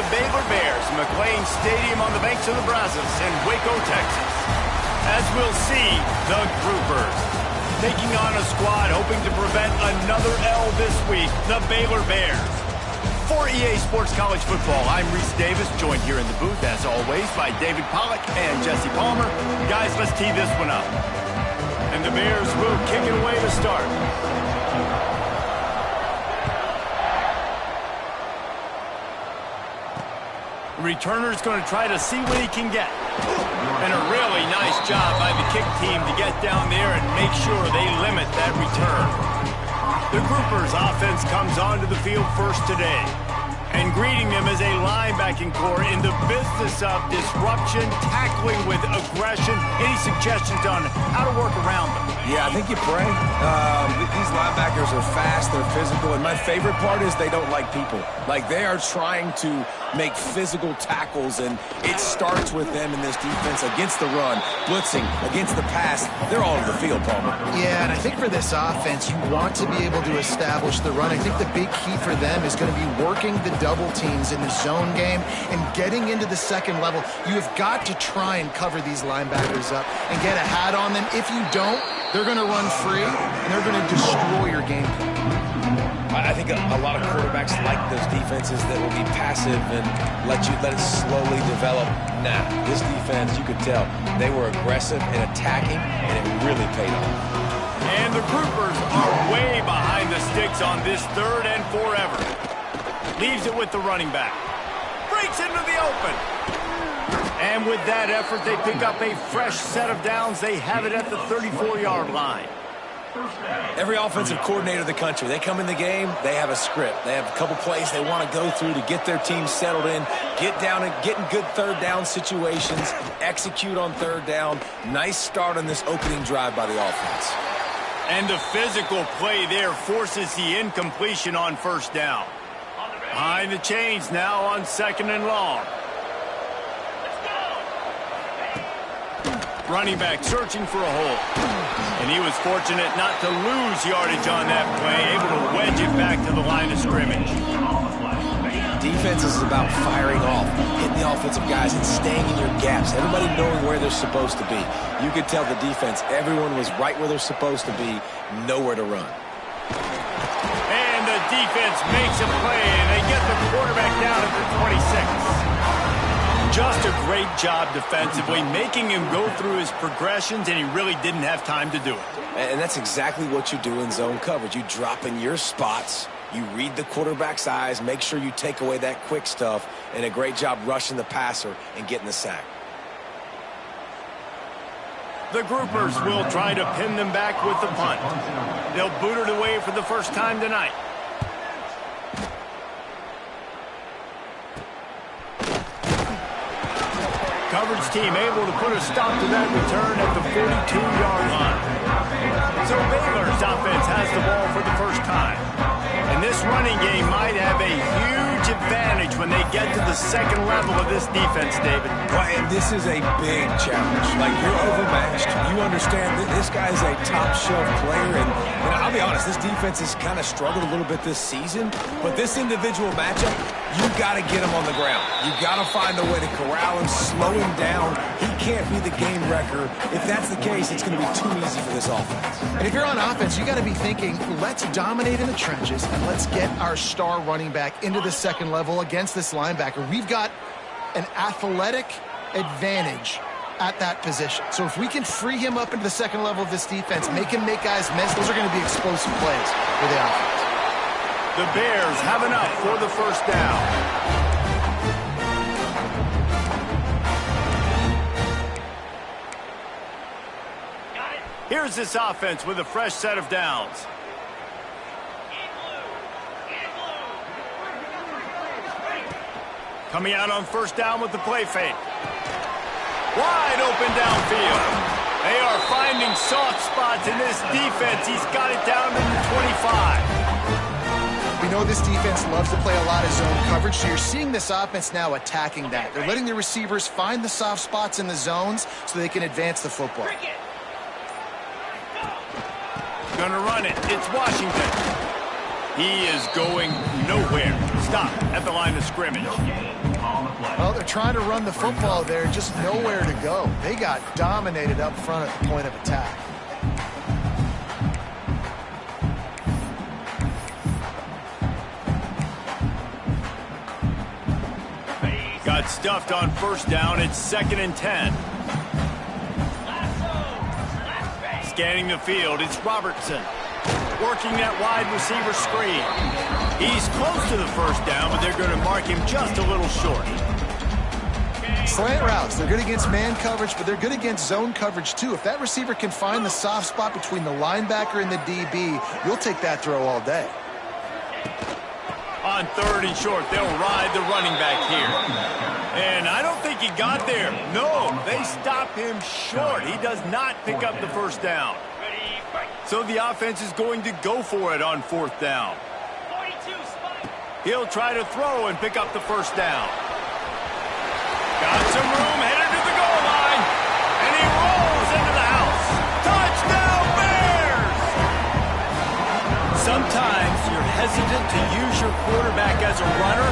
the Baylor Bears, McLean Stadium on the banks of the Brazos in Waco, Texas. As we'll see, the Groupers taking on a squad hoping to prevent another L this week, the Baylor Bears. For EA Sports College Football, I'm Reese Davis, joined here in the booth, as always, by David Pollack and Jesse Palmer. Guys, let's tee this one up. And the Bears will kick it away to start. The returner's going to try to see what he can get. And a really nice job by the kick team to get down there and make sure they limit that return. The Groupers offense comes onto the field first today. And greeting them is a linebacking core in the business of disruption, tackling with aggression. Any suggestions on how to work around them? Yeah, I think you pray. These linebackers are fast, they're physical, and my favorite part is they don't like people. Like, they are trying to make physical tackles, and it starts with them in this defense against the run, blitzing, against the pass. They're all over the field, Palmer. Yeah, and I think for this offense, you want to be able to establish the run. I think the big key for them is going to be working the double teams in the zone game and getting into the second level. You have got to try and cover these linebackers up and get a hat on them. If you don't, they're going to run free and they're going to destroy your game. I think a lot of quarterbacks like those defenses that will be passive and let it slowly develop. Nah, this defense, you could tell, they were aggressive and attacking, and it really paid off. And the Groupers are way behind the sticks on this 3rd and forever. Leaves it with the running back. Breaks into the open. And with that effort, they pick up a fresh set of downs. They have it at the 34-yard line. Every offensive coordinator in the country, they come in the game, they have a script. They have a couple plays they want to go through to get their team settled in, get down and get in good 3rd down situations, execute on 3rd down. Nice start on this opening drive by the offense. And the physical play there forces the incompletion on 1st down. Behind the chains now on 2nd and long. Running back searching for a hole. And he was fortunate not to lose yardage on that play, able to wedge it back to the line of scrimmage. Defense is about firing off, hitting the offensive guys and staying in your gaps. Everybody knowing where they're supposed to be. You could tell the defense, everyone was right where they're supposed to be, nowhere to run. And the defense makes a play, and they get the quarterback down at the 26. Just a great job defensively, making him go through his progressions, and he really didn't have time to do it. And that's exactly what you do in zone coverage. You drop in your spots, you read the quarterback's eyes, make sure you take away that quick stuff, and a great job rushing the passer and getting the sack. The Groupers will try to pin them back with the punt. They'll boot it away for the first time tonight. Coverage team able to put a stop to that return at the 42-yard line. So Baylor's offense has the ball for the first time. And this running game might have a huge advantage when they get to the second level of this defense, David. Well, and this is a big challenge. Like, you're overmatched. You understand that this guy is a top-shelf player. And I'll be honest, this defense has kind of struggled a little bit this season. But this individual matchup, you've got to get him on the ground. You've got to find a way to corral him, slow him down. He can't be the game wrecker. If that's the case, it's going to be too easy for this offense. And if you're on offense, you got to be thinking, let's dominate in the trenches and let's get our star running back into the second level against this linebacker. We've got an athletic advantage at that position. So if we can free him up into the second level of this defense, make him make guys miss, those are going to be explosive plays for the offense. The Bears have enough for the first down. Here's this offense with a fresh set of downs. Coming out on 1st down with the play fake. Wide open downfield. They are finding soft spots in this defense. He's got it down to the 25. We know this defense loves to play a lot of zone coverage, so you're seeing this offense now attacking that. They're letting the receivers find the soft spots in the zones so they can advance the football. Gonna run it. It's Washington. He is going nowhere. Stop at the line of scrimmage. Well, they're trying to run the football there, just nowhere to go. They got dominated up front at the point of attack. Got stuffed on first down. It's 2nd and 10. Scanning the field, it's Robertson. Working that wide receiver screen. He's close to the first down, but they're going to mark him just a little short. Slant routes, they're good against man coverage, but they're good against zone coverage too. If that receiver can find the soft spot between the linebacker and the DB, you'll take that throw all day. On 3rd and short, they'll ride the running back here. And I don't think he got there. No, they stop him short. He does not pick up the first down. So the offense is going to go for it on 4th down. He'll try to throw and pick up the first down. Got some room, headed to the goal line. And he rolls into the house. Touchdown, Bears! Sometimes you're hesitant to use your quarterback as a runner.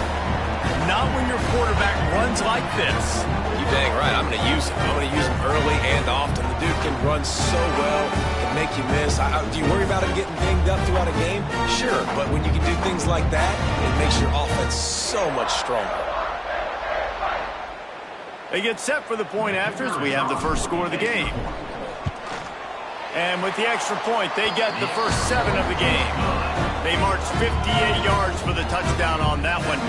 Not when your quarterback runs like this. You're dang right. I'm going to use him. I'm going to use him early and often. The dude can run so well and make you miss. Do you worry about him getting dinged up throughout a game? Sure, but when you can do things like that, it makes your offense so much stronger. They get set for the point afters. We have the first score of the game. And with the extra point, they get the first 7 of the game. They marched 58 yards for the touchdown on that one.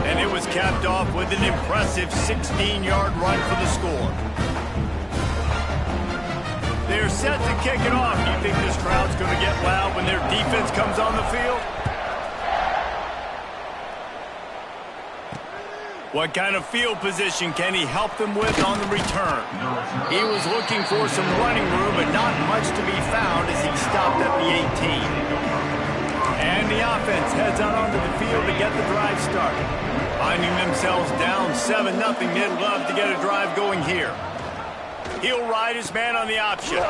And it was capped off with an impressive 16-yard run for the score. They're set to kick it off. Do you think this crowd's going to get loud when their defense comes on the field? What kind of field position can he help them with on the return? He was looking for some running room, but not much to be found as he stopped at the 18. And the offense heads out onto the field to get the drive started. Finding themselves down 7-0, they'd love to get a drive going here. He'll ride his man on the option.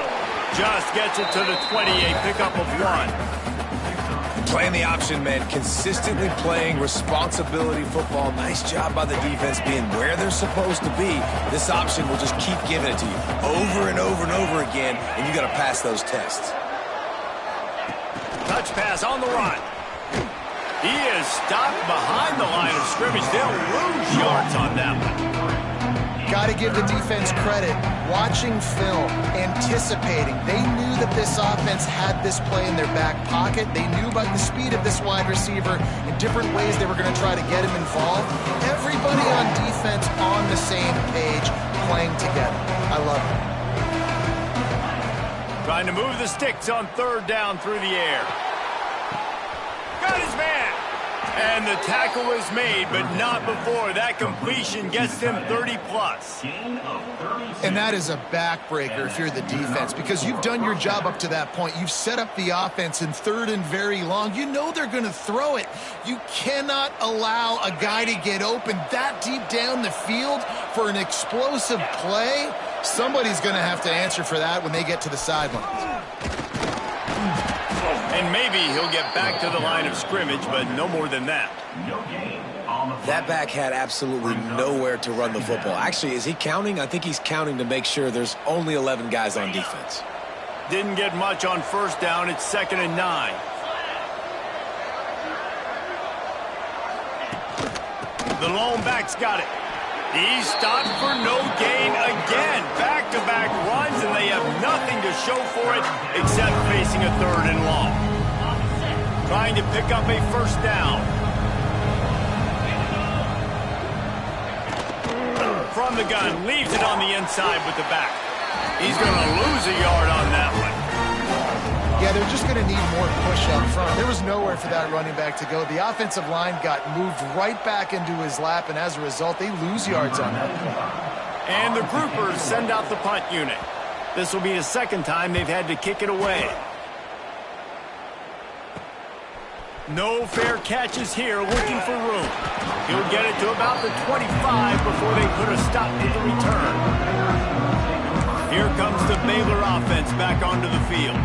Just gets it to the 28, pickup of 1. Playing the option, man. Consistently playing responsibility football. Nice job by the defense being where they're supposed to be. This option will just keep giving it to you over and over and over again, and you got to pass those tests. Touch pass on the run. He is stopped behind the line of scrimmage. They'll lose yards on that one. Got to give the defense credit. Watching film, anticipating. They knew that this offense had this play in their back pocket. They knew about the speed of this wide receiver in different ways they were going to try to get him involved. Everybody on defense on the same page, playing together. I love it. Trying to move the sticks on 3rd down through the air. Got his man. And the tackle is made, but not before. That completion gets them 30-plus. And that is a backbreaker if you're the defense, because you've done your job up to that point. You've set up the offense in 3rd and very long. You know they're going to throw it. You cannot allow a guy to get open that deep down the field for an explosive play. Somebody's going to have to answer for that when they get to the sidelines. And maybe he'll get back to the line of scrimmage, but no more than that. That back had absolutely nowhere to run the football. Actually, is he counting? I think he's counting to make sure there's only 11 guys on defense. Didn't get much on first down. It's 2nd and 9. The lone back's got it. He's stopped for no gain again. Back-to-back runs, and they have nothing to show for it except facing a 3rd and long. Trying to pick up a first down. From the gun, leaves it on the inside with the back. He's going to lose a yard on that one. Yeah, they're just going to need more push up front. There was nowhere for that running back to go. The offensive line got moved right back into his lap, and as a result, they lose yards on that. And the groupers send out the punt unit. This will be the 2nd time they've had to kick it away. No fair catches here, looking for room. He'll get it to about the 25 before they put a stop to the return. Here comes the Baylor offense back onto the field.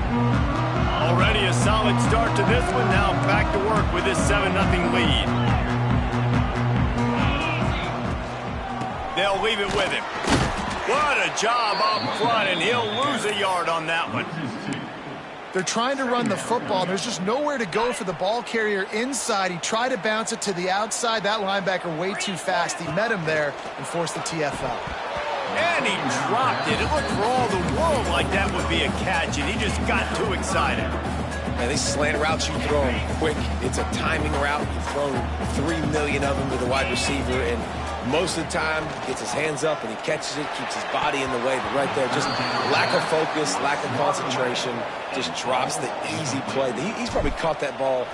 Already a solid start to this one. Now back to work with this 7-0 lead. They'll leave it with him. What a job up front, and he'll lose a yard on that one. They're trying to run the football. There's just nowhere to go for the ball carrier inside. He tried to bounce it to the outside. That linebacker way too fast. He met him there and forced the TFL. And he dropped it. It looked for all the world like that would be a catch, and he just got too excited. Man, these slant routes you throw them quick. It's a timing route. You've thrown 3 million of them to the wide receiver, and most of the time gets his hands up and he catches it, keeps his body in the way. But right there, just lack of focus, lack of concentration, just drops the easy play. He's probably caught that ball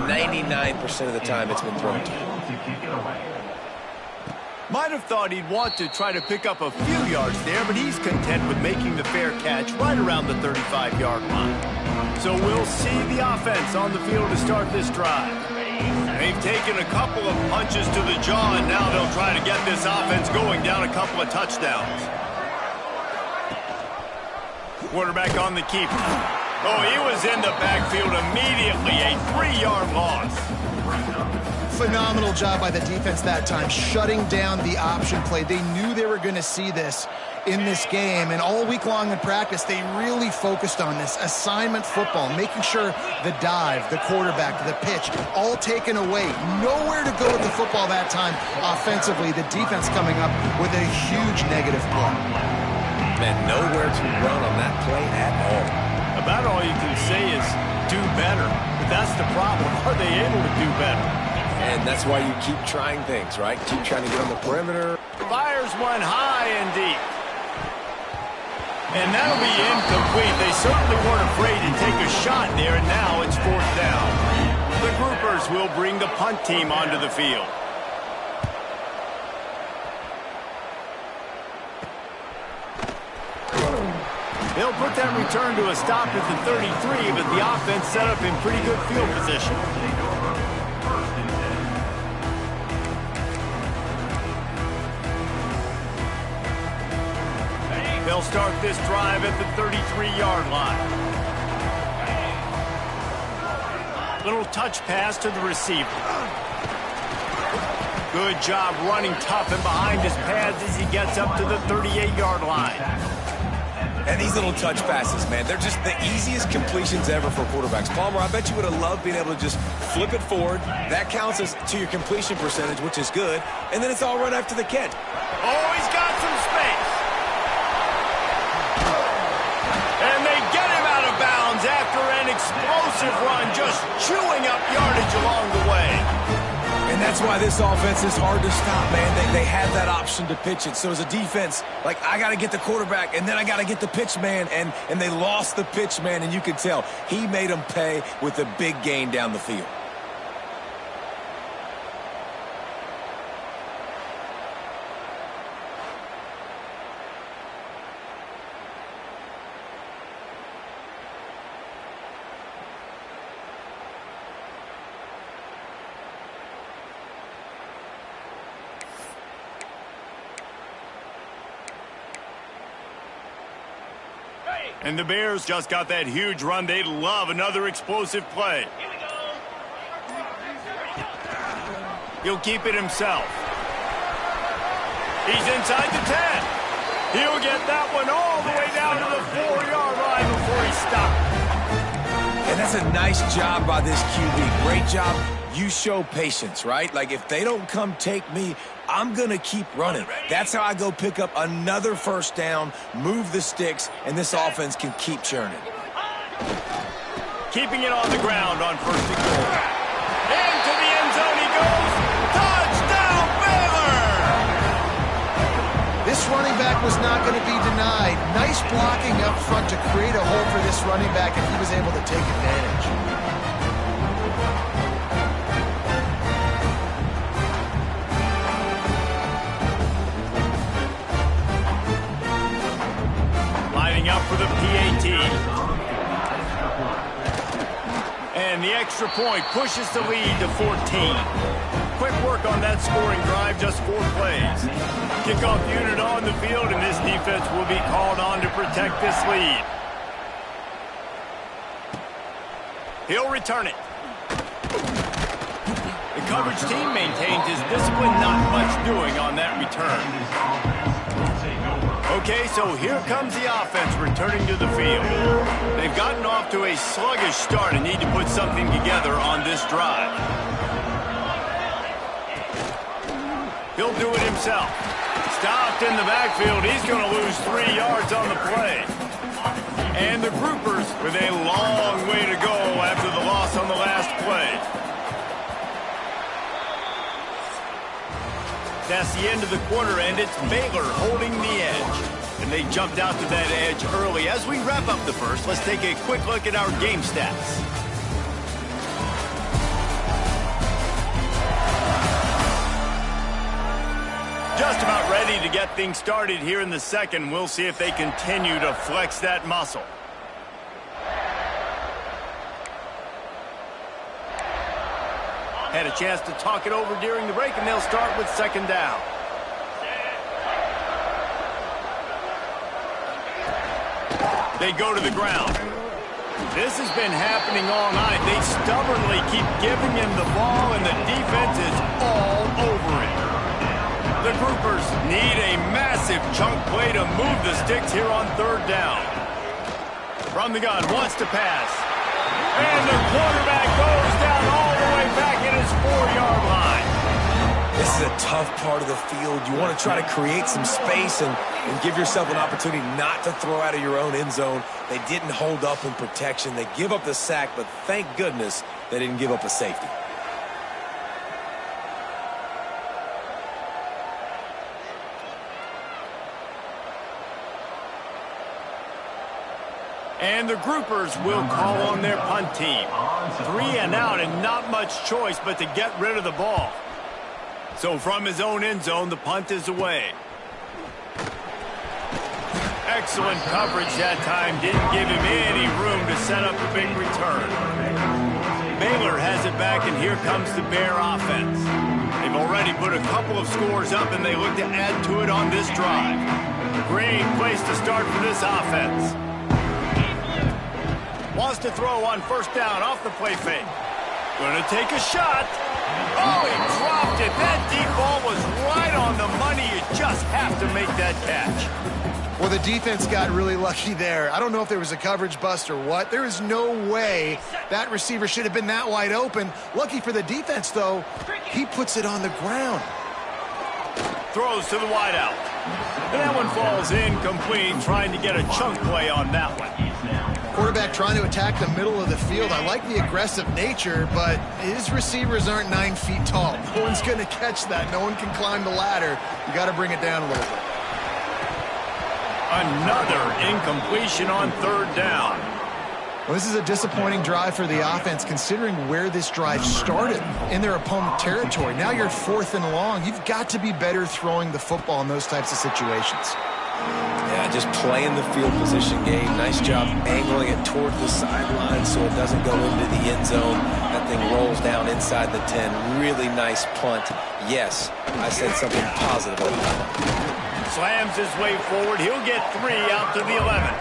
99% of the time it's been thrown to him. Might have thought he'd want to try to pick up a few yards there, but he's content with making the fair catch right around the 35-yard line. So we'll see the offense on the field to start this drive. They've taken a couple of punches to the jaw, and now they'll try to get this offense going down a couple of touchdowns. Quarterback on the keeper. Oh, he was in the backfield immediately, a 3-yard loss. Phenomenal job by the defense that time, shutting down the option play. They knew they were going to see this in this game, and all week long in practice, they really focused on this assignment football, making sure the dive, the quarterback, the pitch, all taken away. Nowhere to go with the football that time offensively. The defense coming up with a huge negative play. Man, nowhere to run on that play at all. About all you can say is do better, but that's the problem. Are they able to do better? And that's why you keep trying things, right? Keep trying to get on the perimeter. Fires one high and deep. And that'll be incomplete. They certainly weren't afraid to take a shot there, and now it's 4th down. The groupers will bring the punt team onto the field. They'll put that return to a stop at the 33, but the offense set up in pretty good field position. They'll start this drive at the 33-yard line. Little touch pass to the receiver. Good job running tough and behind his pads as he gets up to the 38-yard line. And these little touch passes, man, they're just the easiest completions ever for quarterbacks. Palmer, I bet you would have loved being able to just flip it forward. That counts as to your completion percentage, which is good. And then it's all run after the catch. Oh, he's got some space. And they get him out of bounds after an explosive run, just chewing up yardage along the way. And that's why this offense is hard to stop, man. They have that option to pitch it. So as a defense, like, I got to get the quarterback, and then I got to get the pitch man. And they lost the pitch man, and you can tell he made them pay with a big gain down the field. And the Bears just got that huge run. They'd love another explosive play. He'll keep it himself. He's inside the 10. He'll get that one all the way down to the 4-yard line before he stops. And that's a nice job by this QB. Great job. You show patience, right? Like, if they don't come take me, I'm going to keep running. That's how I go pick up another first down, move the sticks, and this offense can keep churning. Keeping it on the ground on 1st and goal. Into the end zone he goes. Touchdown, Baylor! This running back was not going to be denied. Nice blocking up front to create a hole for this running back, and he was able to take advantage. Up for the PAT. And the extra point pushes the lead to 14. Quick work on that scoring drive, just 4 plays. Kickoff unit on the field, and this defense will be called on to protect this lead. He'll return it. The coverage team maintains his discipline, not much doing on that return. Okay, so here comes the offense returning to the field. They've gotten off to a sluggish start and need to put something together on this drive. He'll do it himself. Stopped in the backfield. He's going to lose 3 yards on the play. And the Groupers with a long way to go after the loss on the last play. That's the end of the quarter, and it's Baylor holding the edge. And they jumped out to that edge early. As we wrap up the first, let's take a quick look at our game stats. Just about ready to get things started here in the second. We'll see if they continue to flex that muscle. Had a chance to talk it over during the break, and they'll start with second down. They go to the ground. This has been happening all night. They stubbornly keep giving him the ball, and the defense is all over it. The Groupers need a massive chunk play to move the sticks here on third down. From the gun, wants to pass. And the quarterback goes down all the way back at his 4-yard line. This is a tough part of the field. You want to try to create some space and give yourself an opportunity not to throw out of your own end zone. They didn't hold up in protection. They give up the sack, but thank goodness they didn't give up a safety. And the Groupers will call on their punt team. 3 and out, and not much choice but to get rid of the ball. So from his own end zone, the punt is away. Excellent coverage that time. Didn't give him any room to set up a big return. Baylor has it back, and here comes the Bear offense. They've already put a couple of scores up, and they look to add to it on this drive. Great place to start for this offense. Wants to throw on first down off the play fake. Going to take a shot. Oh, he dropped it. That deep ball was right on the money. You just have to make that catch. Well, the defense got really lucky there. I don't know if there was a coverage bust or what. There is no way that receiver should have been that wide open. Lucky for the defense, though, he puts it on the ground. Throws to the wideout. And that one falls incomplete, trying to get a chunk play on that one. Quarterback trying to attack the middle of the field. I like the aggressive nature, but his receivers aren't 9 feet tall. No one's going to catch that. No one can climb the ladder. You got to bring it down a little bit. Another incompletion on third down. Well, this is a disappointing drive for the offense, considering where this drive started, in their opponent territory. Now you're 4th and long. You've got to be better throwing the football in those types of situations. Yeah, just playing the field position game. Nice job angling it toward the sideline so it doesn't go into the end zone. That thing rolls down inside the 10. Really nice punt. Yes, I said something positive about that. Slams his way forward. He'll get 3 out to the 11.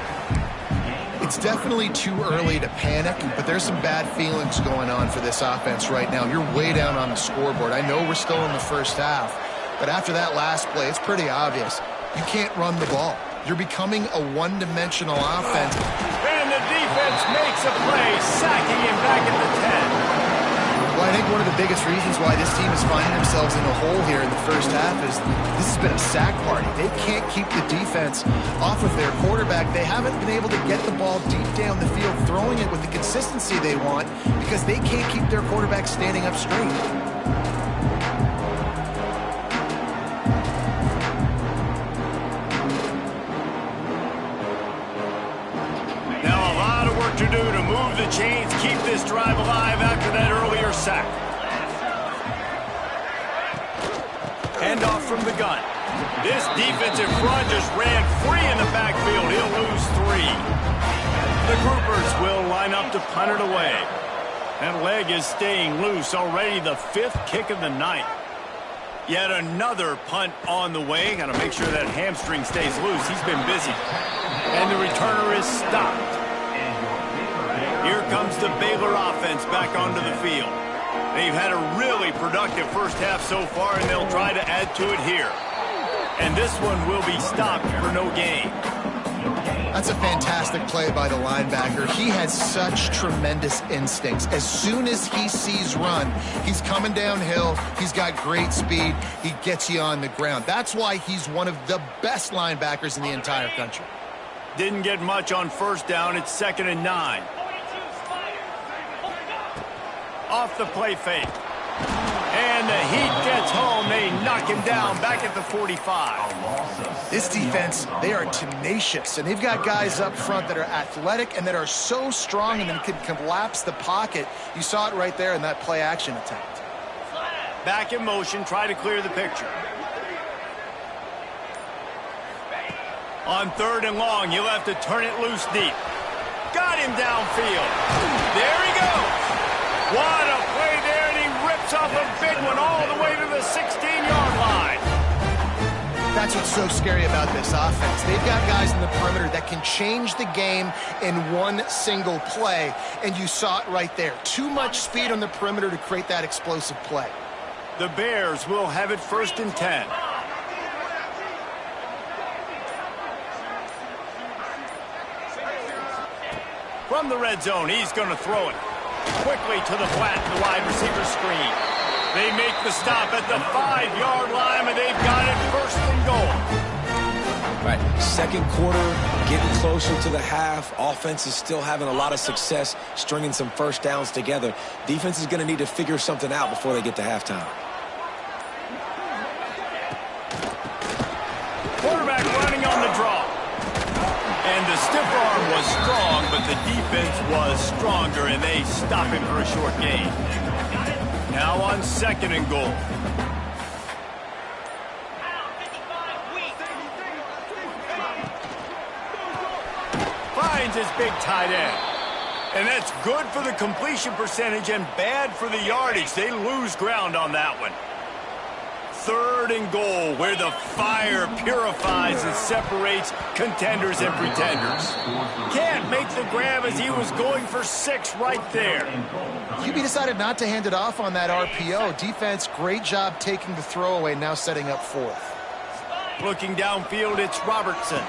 It's definitely too early to panic, but there's some bad feelings going on for this offense right now. You're way down on the scoreboard. I know we're still in the first half, but after that last play, it's pretty obvious. You can't run the ball. You're becoming a one-dimensional offense. And the defense makes a play, sacking him back at the 10. Well, I think one of the biggest reasons why this team is finding themselves in a hole here in the first half is this has been a sack party. They can't keep the defense off of their quarterback. They haven't been able to get the ball deep down the field, throwing it with the consistency they want because they can't keep their quarterback standing up straight. To do to move the chains, keep this drive alive after that earlier sack. Handoff from the gun. This defensive front just ran free in the backfield. He'll lose 3. The Groupers will line up to punt it away. That leg is staying loose. Already the 5th kick of the night. Yet another punt on the way. Got to make sure that hamstring stays loose. He's been busy. And the returner is stopped. Here comes the Baylor offense back onto the field. They've had a really productive first half so far, and they'll try to add to it here. And this one will be stopped for no gain. That's a fantastic play by the linebacker. He has such tremendous instincts. As soon as he sees run, he's coming downhill. He's got great speed. He gets you on the ground. That's why he's one of the best linebackers in the entire country. Didn't get much on first down. It's 2nd and 9. Off the play fake. And the heat gets home. They knock him down back at the 45. This defense, they are tenacious, and they've got guys up front that are athletic and that are so strong and then can collapse the pocket. You saw it right there in that play action attempt. Back in motion, try to clear the picture. On 3rd and long, you'll have to turn it loose deep. Got him downfield. There he goes. What a play there, and he rips off a big one all the way to the 16-yard line. That's what's so scary about this offense. They've got guys in the perimeter that can change the game in one single play, and you saw it right there. Too much speed on the perimeter to create that explosive play. The Bears will have it 1st and 10. From the red zone, he's going to throw it. Quickly to the flat, the wide receiver screen. They make the stop at the 5-yard line, and they've got it 1st and goal. Right, 2nd quarter, getting closer to the half. Offense is still having a lot of success stringing some first downs together. Defense is going to need to figure something out before they get to halftime. Quarterback running on the draw. And the stiff arm was strong, but the defense was stronger, and they stop him for a short gain. Now on 2nd and goal. Finds his big tight end. And that's good for the completion percentage and bad for the yardage. They lose ground on that one. 3rd and goal, where the fire purifies and separates contenders and pretenders. Can't make the grab as he was going for 6 right there. QB decided not to hand it off on that RPO. Defense, great job taking the throwaway, now setting up 4th. Looking downfield, it's Robertson.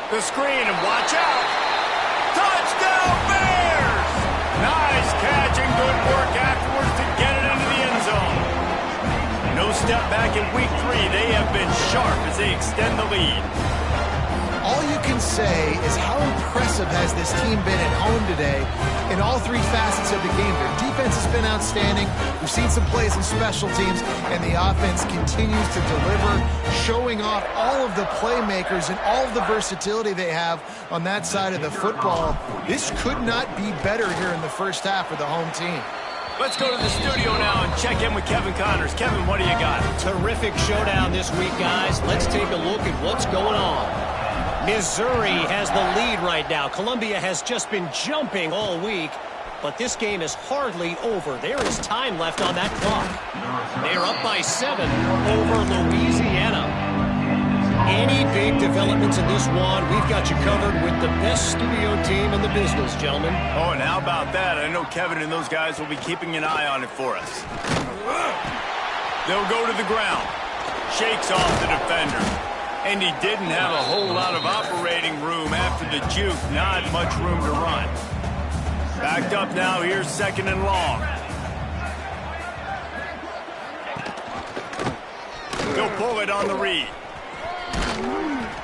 The screen, and watch out. Touchdown Bears! Nice catch and good work afterwards to get it into the end zone. No step back in week 3. They have been sharp as they extend the lead. All you can say is how impressive has this team been at home today in all 3 facets of the game. Their defense has been outstanding. We've seen some plays in special teams, and the offense continues to deliver, showing off all of the playmakers and all of the versatility they have on that side of the football. This could not be better here in the first half for the home team. Let's go to the studio now and check in with Kevin Connors. Kevin, what do you got? Terrific showdown this week, guys. Let's take a look at what's going on. Missouri has the lead right now. Columbia has just been jumping all week, but this game is hardly over. There is time left on that clock. They're up by 7 over Louisiana. Any big developments in this one, we've got you covered with the best studio team in the business, gentlemen. Oh, and how about that? I know Kevin and those guys will be keeping an eye on it for us. They'll go to the ground. Shakes off the defender. And he didn't have a whole lot of operating room after the juke. Not much room to run. Backed up now. Here's 2nd and long. He'll pull it on the read.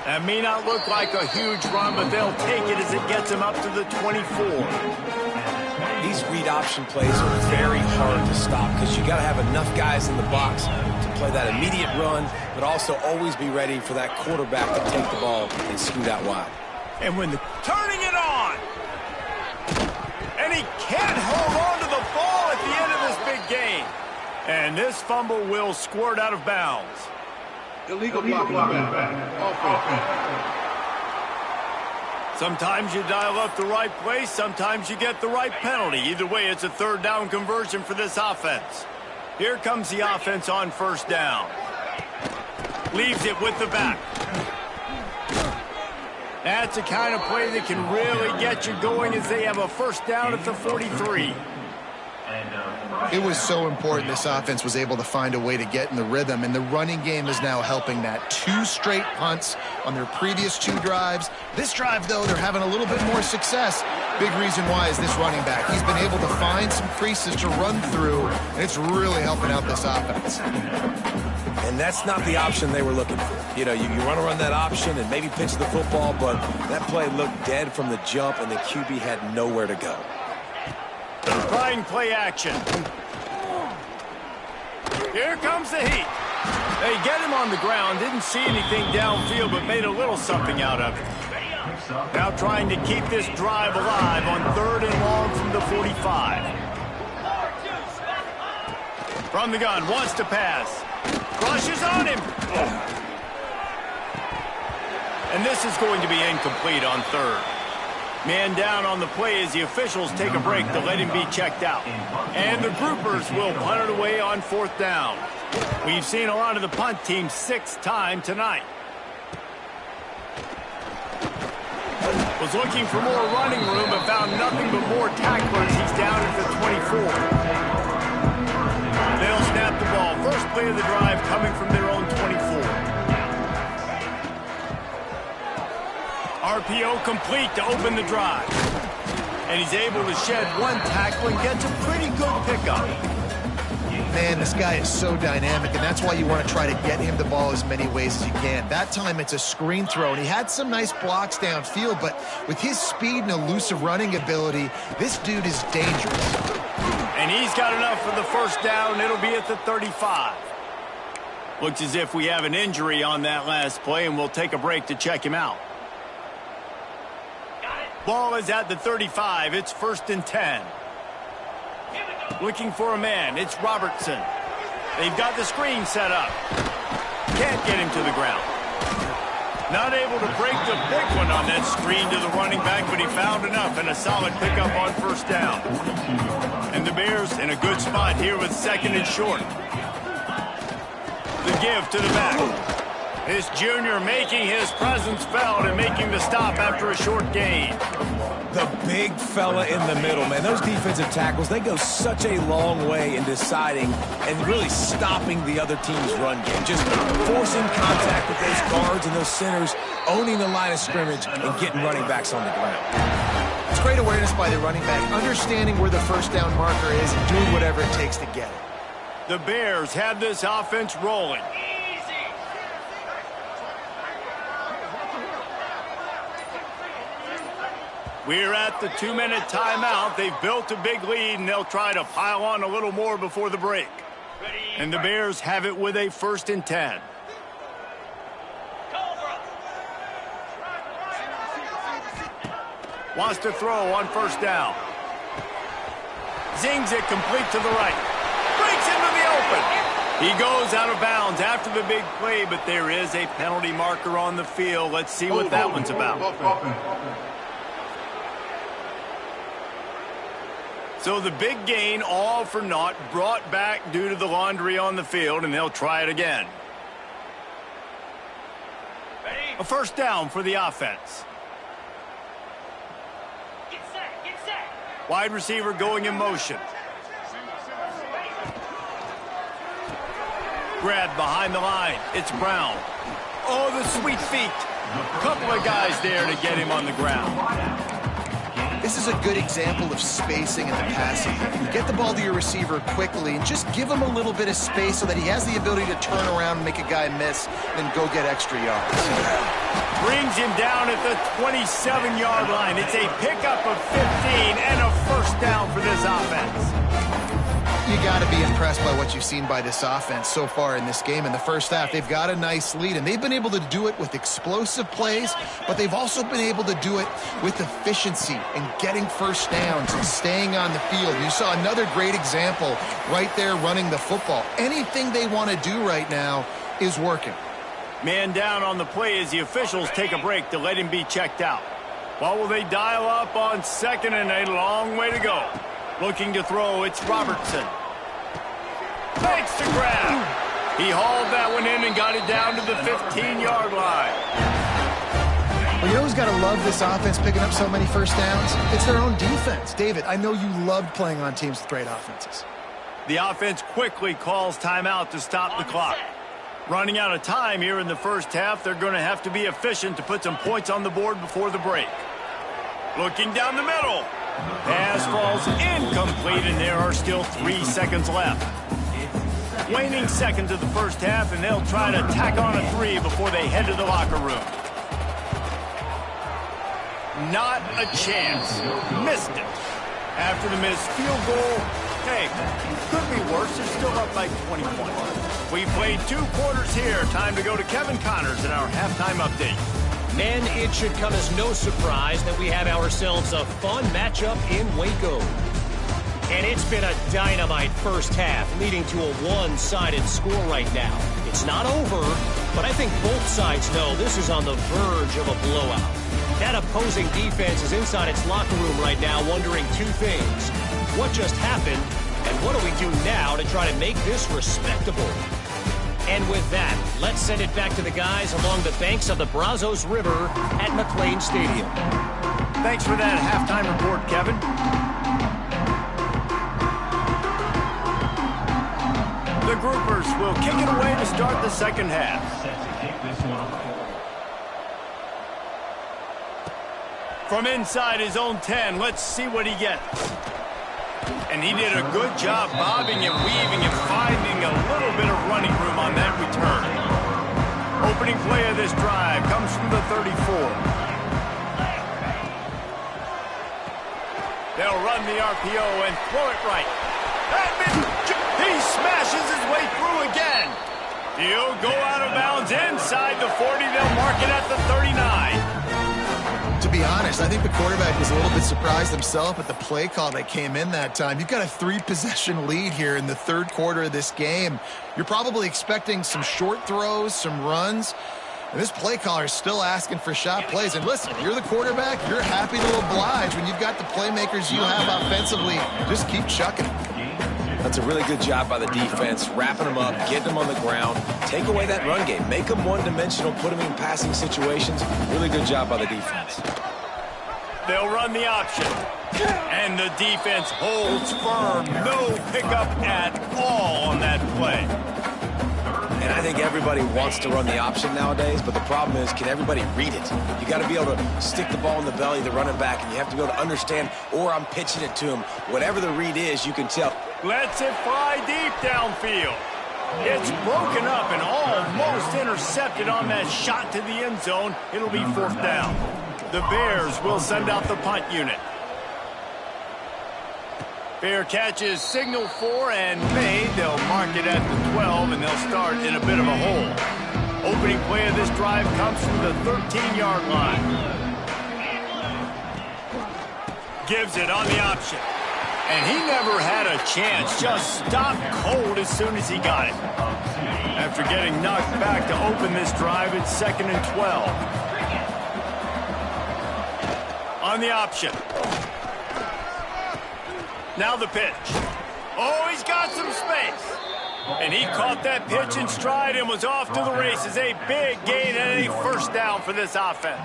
That may not look like a huge run, but they'll take it as it gets him up to the 24. These read option plays are very hard to stop because you got to have enough guys in the box to play that immediate run, but also always be ready for that quarterback to take the ball and scoot out wide. And when turning it on, and he can't hold on to the ball at the end of this big game. And this fumble will squirt out of bounds. Illegal blocking back. Sometimes you dial up the right place, sometimes you get the right penalty. Either way, it's a 3rd down conversion for this offense. Here comes the offense on 1st down. Leaves it with the back. That's the kind of play that can really get you going as they have a 1st down at the 43. It was so important this offense was able to find a way to get in the rhythm, and the running game is now helping that. 2 straight punts on their previous 2 drives. This drive, though, they're having a little bit more success. Big reason why is this running back. He's been able to find some creases to run through, and it's really helping out this offense. And that's not the option they were looking for. You know, you want to run that option and maybe pitch the football, but that play looked dead from the jump, and the QB had nowhere to go. Trying play action. Here comes the heat. They get him on the ground. Didn't see anything downfield, but made a little something out of it. Now trying to keep this drive alive on 3rd and long from the 45. From the gun, wants to pass. Rushes on him. And this is going to be incomplete on 3rd. Man down on the play as the officials take a break to let him be checked out. And the groupers will punt it away on 4th down. We've seen a lot of the punt team 6th time tonight. Was looking for more running room, but found nothing but more tacklers. He's down at the 24. They'll snap the ball. First play of the drive coming from their own 24. RPO complete to open the drive. And he's able to shed 1 tackle and gets a pretty good pickup. Man, this guy is so dynamic, and that's why you want to try to get him the ball as many ways as you can. That time it's a screen throw, and he had some nice blocks downfield, but with his speed and elusive running ability, this dude is dangerous. And he's got enough for the first down. It'll be at the 35. Looks as if we have an injury on that last play, and we'll take a break to check him out. Ball is at the 35. It's 1st and 10. Looking for a man. It's Robertson. They've got the screen set up. Can't get him to the ground. Not able to break the big one on that screen to the running back, but he found enough and a solid pickup on 1st down. And the Bears in a good spot here with 2nd and short. The give to the back. This junior making his presence felt and making the stop after a short gain. The big fella in the middle, man. Those defensive tackles, they go such a long way in deciding and really stopping the other team's run game. Just forcing contact with those guards and those centers, owning the line of scrimmage, and getting running backs on the ground. It's great awareness by the running back, understanding where the first down marker is and doing whatever it takes to get it. The Bears have this offense rolling. We're at the 2-minute timeout. They've built a big lead, and they'll try to pile on a little more before the break. And the Bears have it with a 1st and 10. Wants to throw on 1st down. Zings it complete to the right. Breaks into the open. He goes out of bounds after the big play, but there is a penalty marker on the field. Let's see what that one's about. So the big gain, all for naught, brought back due to the laundry on the field, and they'll try it again. A 1st down for the offense. Get set. Wide receiver going in motion. Grab behind the line. It's Brown. Oh, the sweet feet. A couple of guys there to get him on the ground. This is a good example of spacing in the passing. Get the ball to your receiver quickly and just give him a little bit of space so that he has the ability to turn around and make a guy miss, then go get extra yards. Brings him down at the 27-yard line. It's a pickup of 15 and a 1st down for this offense. You got to be impressed by what you've seen by this offense so far in this game. In the first half, they've got a nice lead, and they've been able to do it with explosive plays, but they've also been able to do it with efficiency and getting 1st downs and staying on the field. You saw another great example right there running the football. Anything they want to do right now is working. Man down on the play as the officials take a break to let him be checked out. What will they dial up on 2nd and a long way to go? Looking to throw, it's Robertson. Fakes to grab. He hauled that one in and got it down to the 15-yard line. Well, you know who's got to love this offense picking up so many 1st downs? It's their own defense. David, I know you loved playing on teams with great offenses. The offense quickly calls timeout to stop the clock. Running out of time here in the first half, they're going to have to be efficient to put some points on the board before the break. Looking down the middle. Pass falls incomplete, and there are still 3 seconds left. Waning seconds of the first half, and they'll try to tack on a 3 before they head to the locker room. Not a chance. Missed it. After the missed field goal, hey, could be worse. They're still up by 20 points. We played 2 quarters here. Time to go to Kevin Connors in our halftime update. Men, it should come as no surprise that we have ourselves a fun matchup in Waco. And it's been a dynamite first half, leading to a one-sided score right now. It's not over, but I think both sides know this is on the verge of a blowout. That opposing defense is inside its locker room right now wondering 2 things. What just happened, and what do we do now to try to make this respectable? And with that, let's send it back to the guys along the banks of the Brazos River at McLean Stadium. Thanks for that halftime report, Kevin. The Groupers will kick it away to start the second half. From inside his own 10, let's see what he gets. And he did a good job bobbing and weaving and finding a little bit of running room on that return. Opening play of this drive comes from the 34. They'll run the RPO and throw it right. He smashes his way through again. He'll go out of bounds inside the 40. They'll mark it at the 39. To be honest, I think the quarterback was a little bit surprised himself at the play call that came in that time. You've got a 3-possession lead here in the third quarter of this game. You're probably expecting some short throws, some runs. And this play caller is still asking for shot plays. And listen, if you're the quarterback, you're happy to oblige when you've got the playmakers you have offensively. Just keep chucking it. That's a really good job by the defense, wrapping them up, getting them on the ground, take away that run game, make them one-dimensional, put them in passing situations. Really good job by the defense. They'll run the option, and the defense holds firm. No pickup at all on that play. And I think everybody wants to run the option nowadays, but the problem is, can everybody read it? You got to be able to stick the ball in the belly of the running back, and you have to be able to understand, or I'm pitching it to him. Whatever the read is, you can tell. Lets it fly deep downfield. It's broken up and almost intercepted on that shot to the end zone. It'll be 4th down. The Bears will send out the punt unit. Fair catch is signaled for and made. They'll mark it at the 12, and they'll start in a bit of a hole. Opening play of this drive comes from the 13-yard line. Gives it on the option. And he never had a chance. Just stopped cold as soon as he got it. After getting knocked back to open this drive, it's 2nd and 12. On the option. Now the pitch. Oh, he's got some space. And he caught that pitch in stride and was off to the races. A big gain and a 1st down for this offense.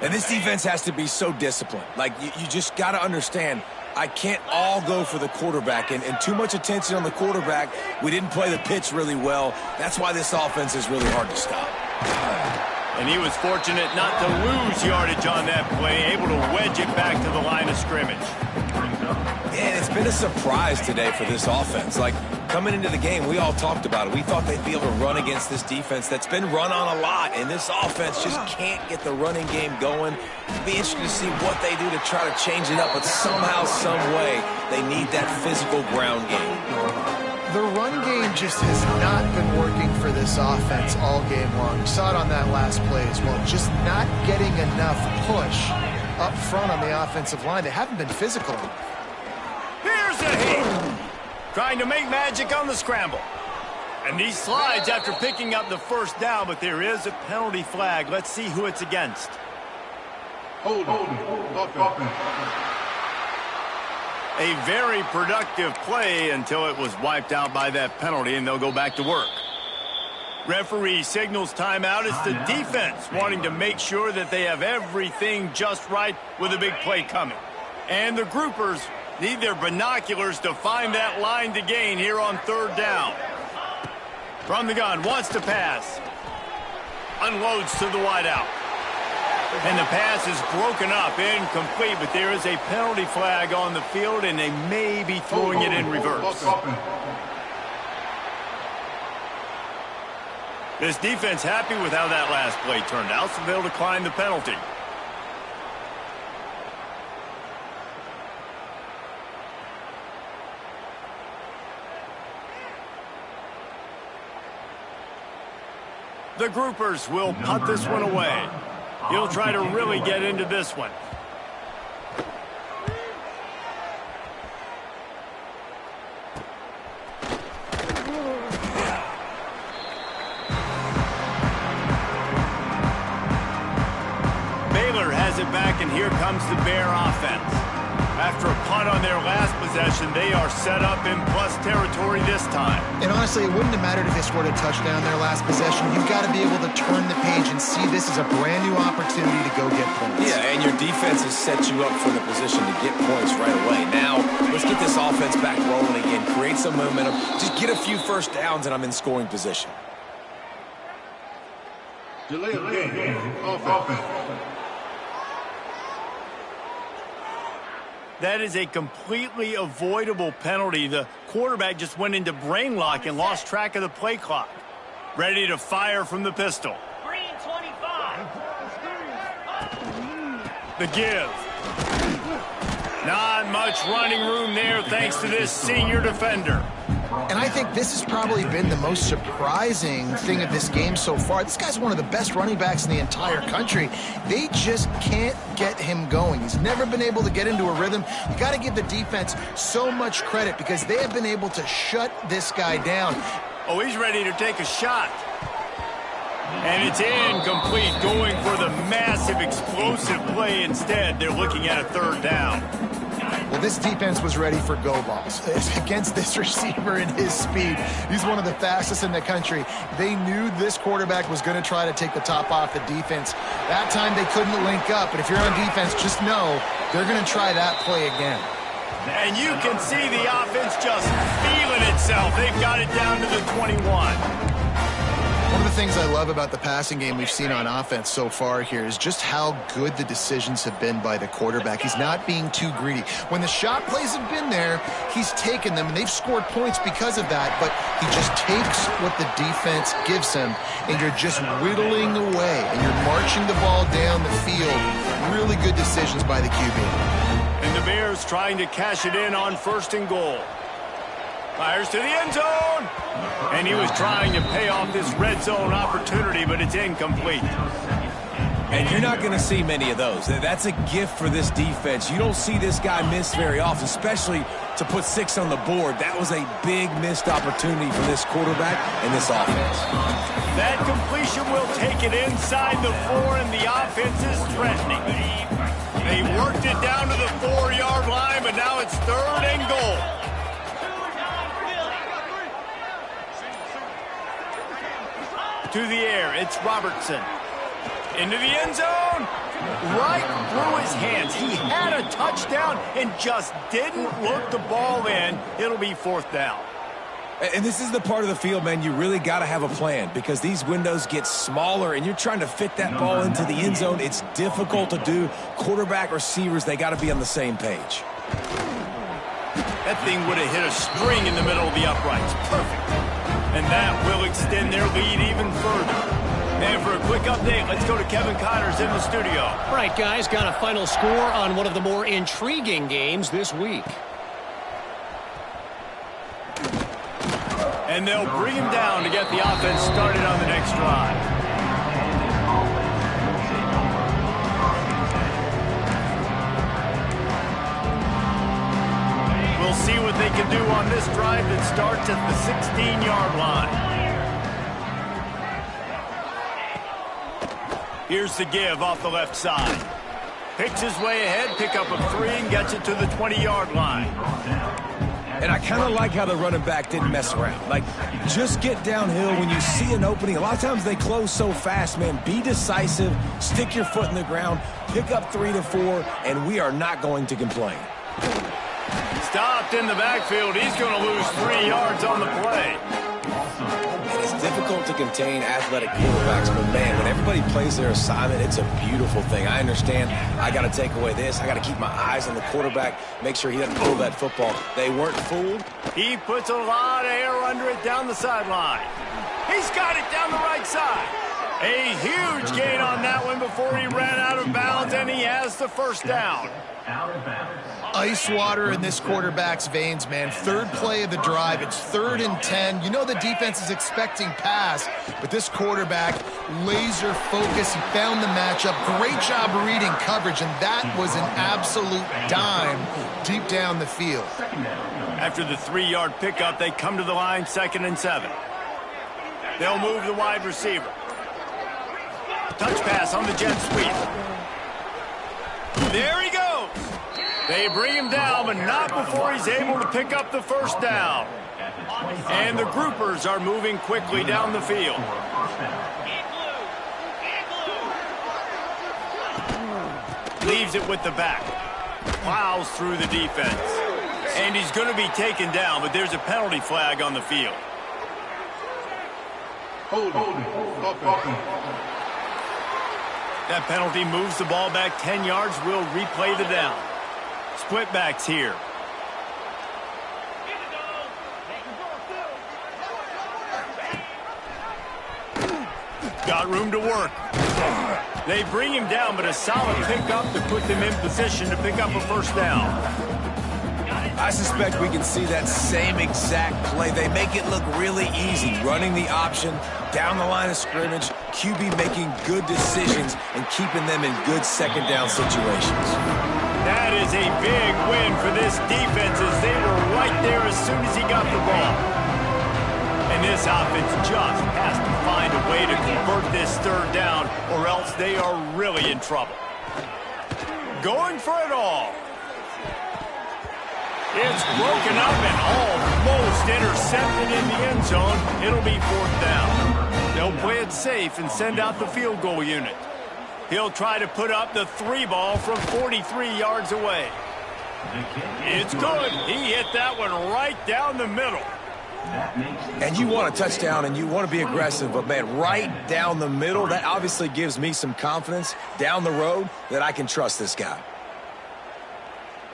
And this defense has to be so disciplined. Like, you just got to understand, I can't all go for the quarterback. And too much attention on the quarterback. We didn't play the pitch really well. That's why this offense is really hard to stop. And he was fortunate not to lose yardage on that play, able to wedge it back to the line of scrimmage. And it's been a surprise today for this offense. Like, coming into the game, we all talked about it. We thought they'd be able to run against this defense that's been run on a lot, and this offense just can't get the running game going. It'll be interesting to see what they do to try to change it up, but somehow, some way, they need that physical ground game. The run game just has not been working for this offense all game long. You saw it on that last play as well. Just not getting enough push up front on the offensive line. They haven't been physical. Here's a hit. Trying to make magic on the scramble. And he slides after picking up the 1st down, but there is a penalty flag. Let's see who it's against. Hold on. A very productive play until it was wiped out by that penalty, and they'll go back to work. Referee signals timeout. It's the defense wanting to make sure that they have everything just right with a big play coming. And the Groupers Need their binoculars to find that line to gain here on 3rd down. From the gun, wants to pass. Unloads to the wideout. And the pass is broken up, incomplete, but there is a penalty flag on the field, and they may be throwing it in reverse. This defense happy with how that last play turned out, so they'll decline the penalty. The Groupers will punt this one away. He'll try to really get into this one. Baylor has it back, and here comes the Bear offense. After a punt on their last possession, they are set up in plus territory this time. And honestly, it wouldn't have mattered if they scored a touchdown their last possession. You've got to be able to turn the page and see this as a brand new opportunity to go get points. Yeah, and your defense has set you up for the position to get points right away. Now, let's get this offense back rolling again, create some momentum, just get a few first downs, and I'm in scoring position. Delay of game. Offense. That is a completely avoidable penalty. The quarterback just went into brain lock and lost track of the play clock. Ready to fire from the pistol. Green 25. The give. Not much running room there thanks to this senior defender. And I think this has probably been the most surprising thing of this game so far. This guy's one of the best running backs in the entire country. They just can't get him going. He's never been able to get into a rhythm. You got to give the defense so much credit because they have been able to shut this guy down. Oh, he's ready to take a shot. And it's incomplete, going for the massive explosive play instead. They're looking at a 3rd down. Well, this defense was ready for go balls against this receiver and his speed. He's one of the fastest in the country. They knew this quarterback was going to try to take the top off the defense. That time they couldn't link up, but if you're on defense, just know they're going to try that play again. And you can see the offense just feeling itself. They've got it down to the 21. One of the things I love about the passing game we've seen on offense so far here is just how good the decisions have been by the quarterback. He's not being too greedy. When the shot plays have been there, he's taken them, and they've scored points because of that, but he just takes what the defense gives him, and you're just whittling away, and you're marching the ball down the field. Really good decisions by the QB. And the Bears trying to cash it in on 1st and goal. Fires to the end zone. And he was trying to pay off this red zone opportunity, but it's incomplete. And you're not going to see many of those. That's a gift for this defense. You don't see this guy miss very often, especially to put 6 on the board. That was a big missed opportunity for this quarterback and this offense. That completion will take it inside the 4, and the offense is threatening. They worked it down to the 4-yard line, but now it's 3rd and goal. To the air, it's Robertson. Into the end zone. Right through his hands. He had a touchdown and just didn't look the ball in. It'll be 4th down. And this is the part of the field, man, you really got to have a plan because these windows get smaller and you're trying to fit that ball into the end zone. It's difficult to do. Quarterback, receivers, they got to be on the same page. That thing would have hit a string in the middle of the uprights. Perfect. And that will extend their lead even further. And for a quick update, let's go to Kevin Connors in the studio. All right, guys, got a final score on one of the more intriguing games this week. And they'll bring him down to get the offense started on the next drive. We'll see what they can do on this drive that starts at the 16-yard line. Here's the give off the left side. Picks his way ahead, pick up a 3, and gets it to the 20-yard line. And I kind of like how the running back didn't mess around. Like, just get downhill when you see an opening. A lot of times they close so fast, man. Be decisive, stick your foot in the ground, pick up 3 to 4, and we are not going to complain. Stopped in the backfield. He's going to lose 3 yards on the play. And it's difficult to contain athletic quarterbacks, but man, when everybody plays their assignment, it's a beautiful thing. I understand I got to take away this. I got to keep my eyes on the quarterback, make sure he doesn't pull that football. They weren't fooled. He puts a lot of air under it down the sideline. He's got it down the right side. A huge gain on that one before he ran out of bounds, and he has the first down. Ice water in this quarterback's veins, man. Third play of the drive. It's 3rd and 10. You know the defense is expecting pass, but this quarterback, laser focus. He found the matchup. Great job reading coverage, and that was an absolute dime deep down the field. After the 3-yard pickup, they come to the line, 2nd and 7. They'll move the wide receiver. Touch pass on the jet sweep. There he goes. They bring him down, but not before he's able to pick up the first down. And the groupers are moving quickly down the field. Leaves it with the back. Plows through the defense. And he's going to be taken down, but there's a penalty flag on the field. That penalty moves the ball back 10 yards. We'll replay the down. Split backs here. Got room to work. They bring him down, but a solid pickup to put them in position to pick up a first down. I suspect we can see that same exact play. They make it look really easy, running the option, down the line of scrimmage, QB making good decisions and keeping them in good second down situations. That is a big win for this defense as they were right there as soon as he got the ball. And this offense just has to find a way to convert this 3rd down or else they are really in trouble. Going for it all. It's broken up and almost intercepted in the end zone. It'll be 4th down. They'll play it safe and send out the field goal unit. He'll try to put up the 3 ball from 43 yards away. It's good. He hit that one right down the middle. And you want a touchdown and you want to be aggressive, but man, right down the middle, that obviously gives me some confidence down the road that I can trust this guy.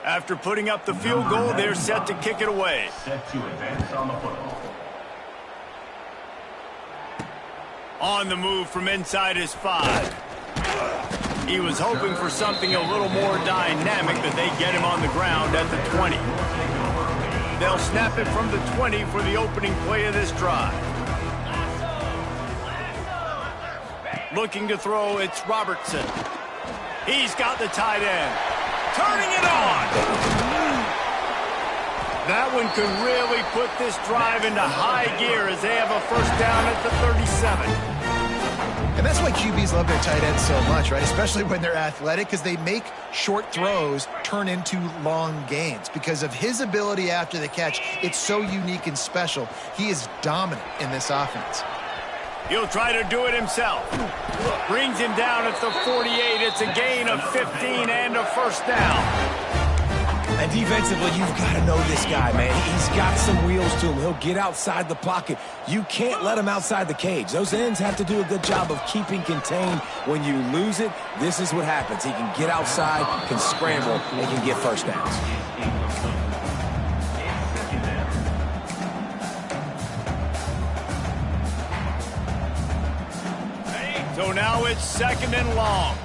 After putting up the field goal, they're set to kick it away. On the move from inside his 5. He was hoping for something a little more dynamic, but they get him on the ground at the 20. They'll snap it from the 20 for the opening play of this drive. Looking to throw, it's Robertson. He's got the tight end. Turning it on. That one could really put this drive into high gear as they have a first down at the 37. And that's why QBs love their tight ends so much, right? Especially when they're athletic, because they make short throws turn into long gains. Because of his ability after the catch, it's so unique and special. He is dominant in this offense. He'll try to do it himself. Brings him down at the 48. It's a gain of 15 and a first down. And defensively, you've got to know this guy, man. He's got some wheels to him. He'll get outside the pocket. You can't let him outside the cage. Those ends have to do a good job of keeping contained. When you lose it, this is what happens. He can get outside, can scramble, and can get first downs. So now it's 2nd and long.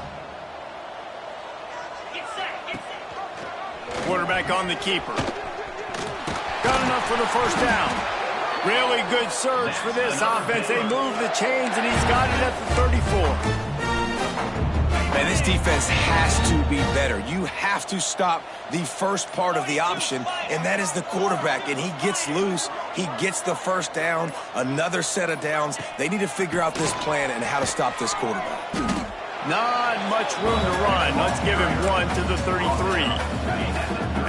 Quarterback on the keeper. Got enough for the first down. Really good surge for this offense. They move the chains, and he's got it at the 34. Man, this defense has to be better. You have to stop the first part of the option, and that is the quarterback. And he gets loose. He gets the first down, another set of downs. They need to figure out this plan and how to stop this quarterback. Not much room to run. Let's give him 1 to the 33.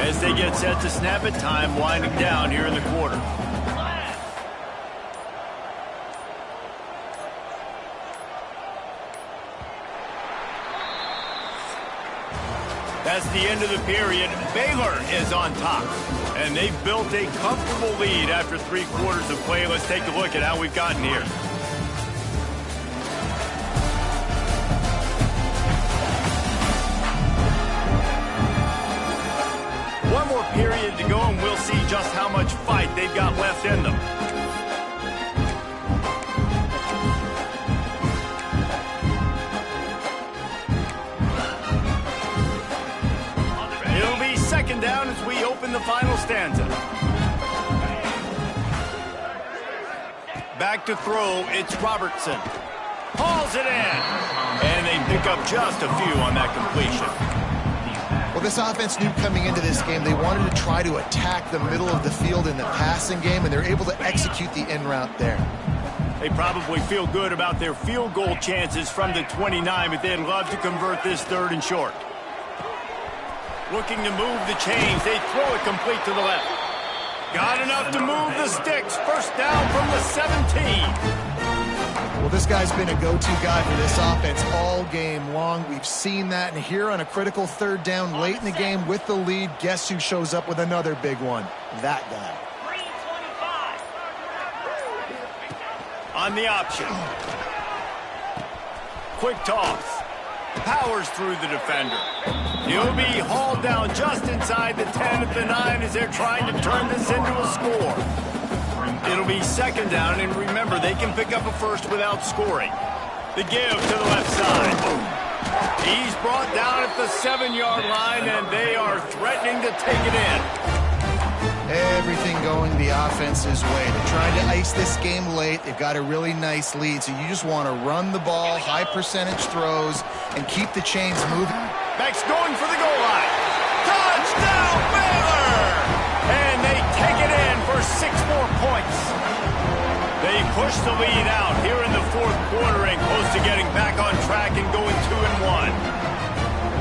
As they get set to snap it, time winding down here in the quarter. That's the end of the period. Baylor is on top. And they've built a comfortable lead after 3 quarters of play. Let's take a look at how we've gotten here. One more period to go, and we'll see just how much fight they've got left in them. It'll be second down as we open the final stanza. Back to throw, it's Robertson. Hauls it in. And they pick up just a few on that completion. Well, this offense knew coming into this game they wanted to try to attack the middle of the field in the passing game, and they're able to execute the en route there. They probably feel good about their field goal chances from the 29, but they'd love to convert this 3rd and short. Looking to move the chains. They throw it complete to the left. Got enough to move the sticks. First down from the 17. Well, this guy's been a go-to guy for this offense all game long. We've seen that, and here on a critical 3rd down late in the game with the lead, guess who shows up with another big one? That guy. 325. On the option. Quick toss. Powers through the defender. He'll be hauled down just inside the 10 at the 9 as they're trying to turn this into a score. It'll be second down, and remember, they can pick up a first without scoring. The give to the left side. He's brought down at the 7-yard line, and they are threatening to take it in. Everything going the offense's way. They're trying to ice this game late. They've got a really nice lead, so you just want to run the ball, high percentage throws, and keep the chains moving. Beck's going for the goal line. Touchdown, Baylor! And they take it in for 6 more points. They push the lead out here in the 4th quarter and close to getting back on track and going 2-1.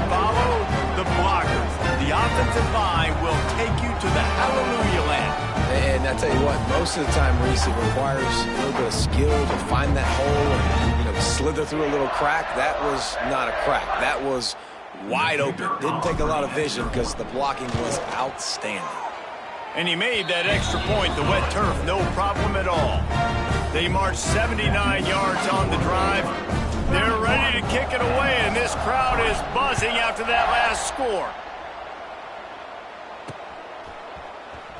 Follow the blockers. The offensive line will take you to the hallelujah land. And I tell you what, most of the time, Reese, it requires a little bit of skill to find that hole and, slither through a little crack. That was not a crack. That was wide open. Didn't take a lot of vision because the blocking was outstanding. And he made that extra point, the wet turf, no problem at all. They marched 79 yards on the drive. They're ready to kick it away, and this crowd is buzzing after that last score.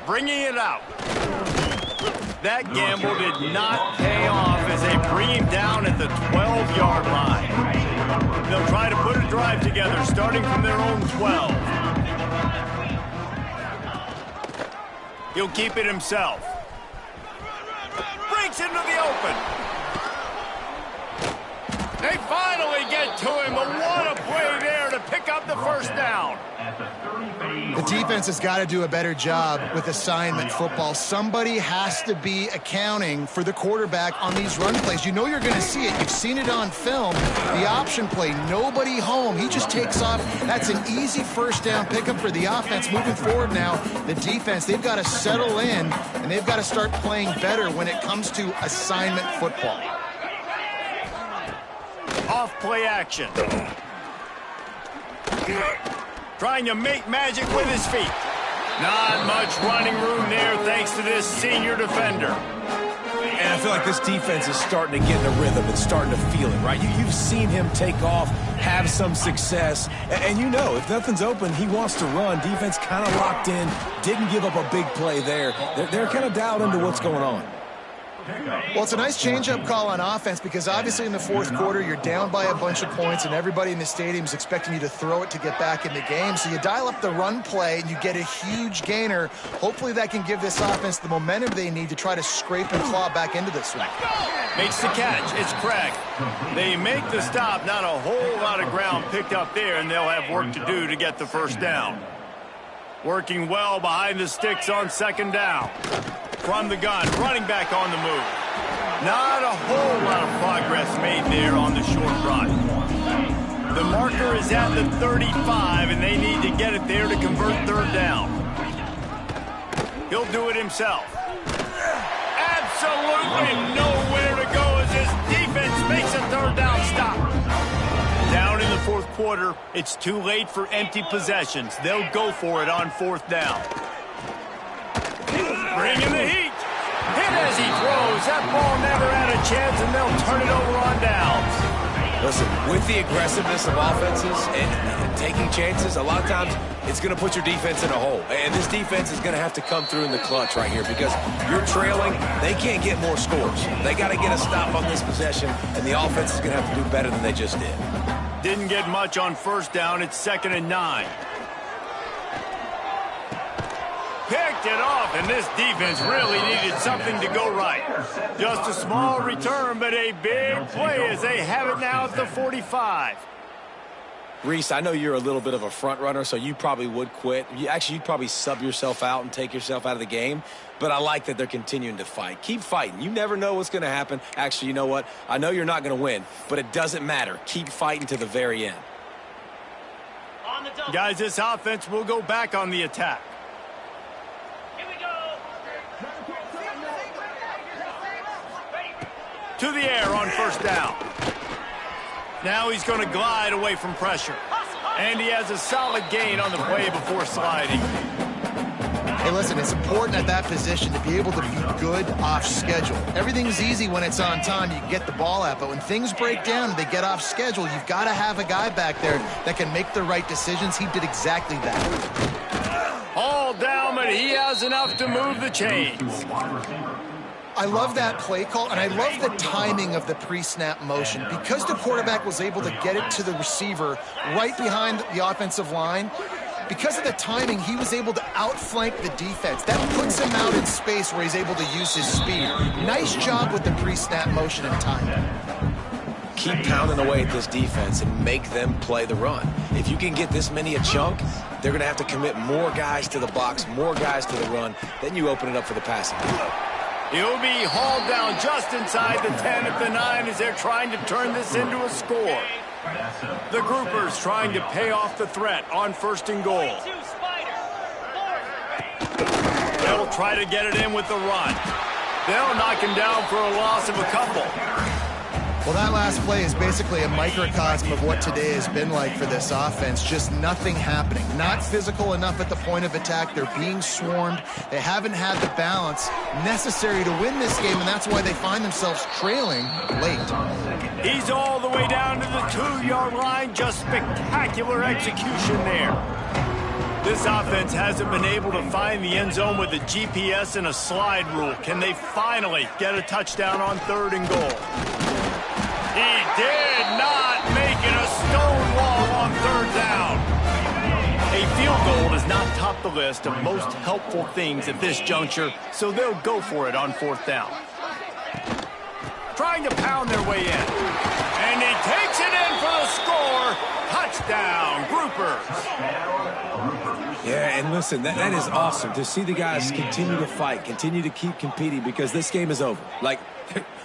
Bringing it out. That gamble did not pay off as they bring him down at the 12-yard line. They'll try to put a drive together, starting from their own 12. He'll keep it himself. Breaks into the open. They finally get to him, but what a play there to pick up the first down. The defense has got to do a better job with assignment football. Somebody has to be accounting for the quarterback on these run plays. You know you're going to see it. You've seen it on film. The option play, nobody home. He just takes off. That's an easy first down pickup for the offense. Moving forward now, the defense, they've got to settle in, and they've got to start playing better when it comes to assignment football. Off play action. Trying to make magic with his feet. Not much running room there thanks to this senior defender. And I feel like this defense is starting to get in a rhythm and starting to feel it, right? You've seen him take off, have some success, and you know if nothing's open, he wants to run. Defense kind of locked in, didn't give up a big play there. They're kind of dialed into what's going on. Well, it's a nice change-up call on offense because obviously in the 4th quarter, you're down by a bunch of points and everybody in the stadium is expecting you to throw it to get back in the game. So you dial up the run play and you get a huge gainer. Hopefully that can give this offense the momentum they need to try to scrape and claw back into this one. Makes the catch. It's Craig. They make the stop. Not a whole lot of ground picked up there, and they'll have work to do to get the first down. Working well behind the sticks on second down. From the gun, running back on the move. Not a whole lot of progress made there on the short run. The marker is at the 35, and they need to get it there to convert third down. He'll do it himself. Absolutely nowhere to go as his defense makes a third down stop. Down in the 4th quarter, it's too late for empty possessions. They'll go for it on 4th down. Bring in the heat. Hit as he throws. That ball never had a chance, and they'll turn it over on downs. Listen, with the aggressiveness of offenses and taking chances, a lot of times it's going to put your defense in a hole. And this defense is going to have to come through in the clutch right here because you're trailing. They can't get more scores. They got to get a stop on this possession, and the offense is going to have to do better than they just did. Didn't get much on 1st down. It's 2nd and 9. Picked it off, and this defense really needed something to go right. Just a small return, but a big play as they have it now at the 45. Reese, I know you're a little bit of a front runner, so you probably would quit. You'd probably sub yourself out and take yourself out of the game. But I like that they're continuing to fight. Keep fighting. You never know what's going to happen. Actually, you know what? I know you're not going to win, but it doesn't matter. Keep fighting to the very end. Guys, this offense will go back on the attack. To the air on 1st down. Now he's going to glide away from pressure. And he has a solid gain on the play before sliding. Hey, listen, it's important at that position to be able to be good off schedule. Everything's easy when it's on time. You can get the ball out. But when things break down and they get off schedule, you've got to have a guy back there that can make the right decisions. He did exactly that. All down, but he has enough to move the chains. I love that play call, and I love the timing of the pre-snap motion. Because the quarterback was able to get it to the receiver right behind the offensive line, because of the timing, he was able to outflank the defense. That puts him out in space where he's able to use his speed. Nice job with the pre-snap motion and timing. Keep pounding away at this defense and make them play the run. If you can get this many a chunk, they're going to have to commit more guys to the box, more guys to the run. Then you open it up for the passing game. He'll be hauled down just inside the 10 at the 9 as they're trying to turn this into a score. The groupers trying to pay off the threat on 1st and goal. They'll try to get it in with the run. They'll knock him down for a loss of a couple. Well, that last play is basically a microcosm of what today has been like for this offense. Just nothing happening. Not physical enough at the point of attack. They're being swarmed. They haven't had the balance necessary to win this game, and that's why they find themselves trailing late. He's all the way down to the 2-yard line. Just spectacular execution there. This offense hasn't been able to find the end zone with a GPS and a slide rule. Can they finally get a touchdown on 3rd and goal? He did not make it a stone wall on 3rd down. A field goal does not top the list of most helpful things at this juncture, so they'll go for it on 4th down. Trying to pound their way in. And he takes it in for the score. Touchdown, Groupers. Yeah, and listen, that is awesome to see the guys continue to fight, continue to keep competing because this game is over. Like,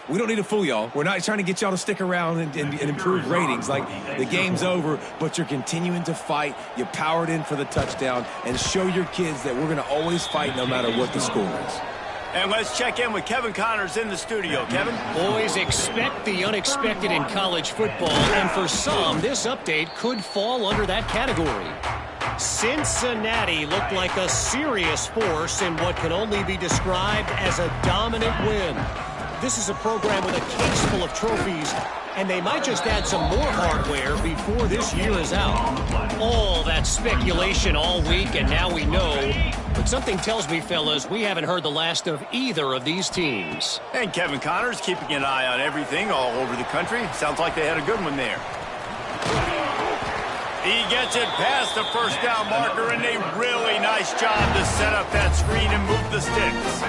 we don't need to fool y'all. We're not trying to get y'all to stick around and improve ratings. Like, the game's over, but you're continuing to fight. You powered in for the touchdown and show your kids that we're going to always fight no matter what the score is. And let's check in with Kevin Connors in the studio. Kevin? Boys, expect the unexpected in college football, and for some, this update could fall under that category. Cincinnati looked like a serious force in what can only be described as a dominant win. This is a program with a case full of trophies, and they might just add some more hardware before this year is out. All that speculation all week, and now we know. But something tells me, fellas, we haven't heard the last of either of these teams. And Kevin Connors keeping an eye on everything all over the country. Sounds like they had a good one there. He gets it past the 1st down marker, and a really nice job to set up that screen and move the sticks.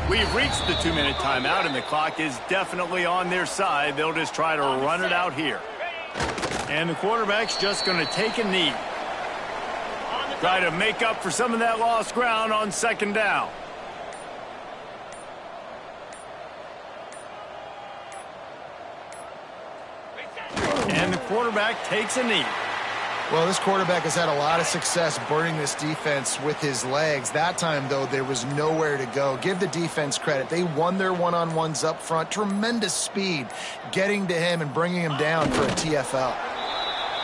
We've reached the 2-minute timeout, and the clock is definitely on their side. They'll just try to run it out here. And the quarterback's just going to take a knee. Try to make up for some of that lost ground on 2nd down. And the quarterback takes a knee. Well, this quarterback has had a lot of success burning this defense with his legs. That time, though, there was nowhere to go. Give the defense credit. They won their one-on-ones up front. Tremendous speed getting to him and bringing him down for a TFL.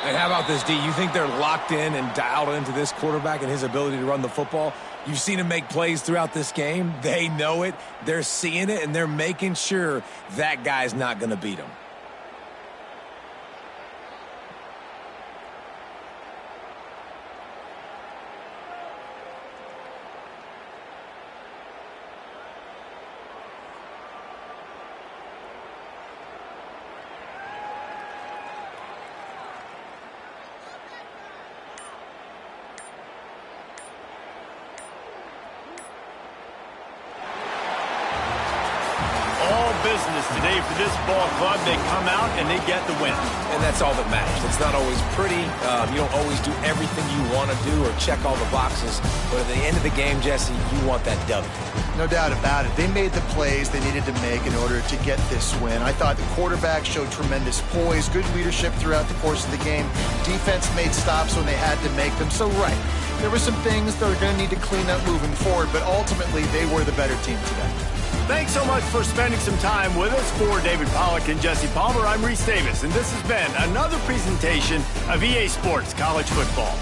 And how about this, D? You think they're locked in and dialed into this quarterback and his ability to run the football? You've seen him make plays throughout this game. They know it. They're seeing it, and they're making sure that guy's not going to beat him. Business today for this ball club. They come out and they get the win. And that's all that matters. It's not always pretty. You don't always do everything you want to do or check all the boxes. But at the end of the game, Jesse, you want that W. No doubt about it. They made the plays they needed to make in order to get this win. I thought the quarterback showed tremendous poise, good leadership throughout the course of the game. Defense made stops when they had to make them. So, right, there were some things that are going to need to clean up moving forward, but ultimately they were the better team today. Thanks so much for spending some time with us. For David Pollack and Jesse Palmer, I'm Reese Davis, and this has been another presentation of EA Sports College Football.